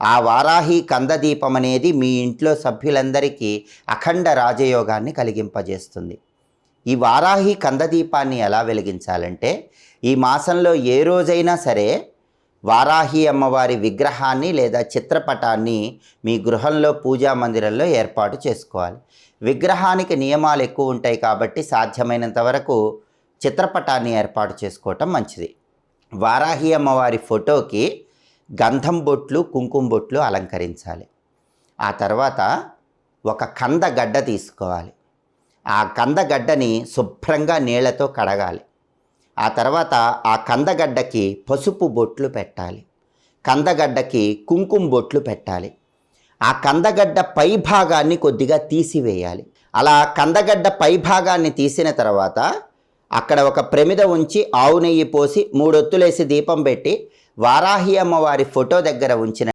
ఆ వారాహి కందదీపం అనేది మీ ఇంట్లో సభ్యులందరికీ అఖండ రాజయోగాన్ని కలిగింపజేస్తుంది. ఈ వారాహి కందదీపాన్ని ఎలా వెలిగించాలంటే, ఈ మాసంలో ఏ రోజైనా సరే వారాహి అమ్మవారి విగ్రహాన్ని లేదా చిత్రపటాన్ని మీ గృహంలో పూజా మందిరంలో ఏర్పాటు చేసుకోవాలి. విగ్రహానికి నియమాలు ఎక్కువ ఉంటాయి కాబట్టి సాధ్యమైనంత వరకు చిత్రపటాన్ని ఏర్పాటు చేసుకోవటం మంచిది. వారాహి అమ్మవారి ఫోటోకి గంధం బొట్లు, కుంకుమ బొట్లు అలంకరించాలి. ఆ తర్వాత ఒక కందగడ్డ తీసుకోవాలి. ఆ కందగడ్డని శుభ్రంగా నీళ్లతో కడగాలి. ఆ తర్వాత ఆ కందగడ్డకి పసుపు బొట్లు పెట్టాలి. కందగడ్డకి కుంకుమ బొట్లు పెట్టాలి. ఆ కందగడ్డ పై భాగాన్ని కొద్దిగా తీసివేయాలి. అలా కందగడ్డ పై భాగాన్ని తీసిన తర్వాత అక్కడ ఒక ప్రమిద ఉంచి ఆవు నెయ్యి పోసి 3 ఒత్తులేసి దీపం పెట్టి వారాహి అమ్మవారి ఫోటో దగ్గర ఉంచిన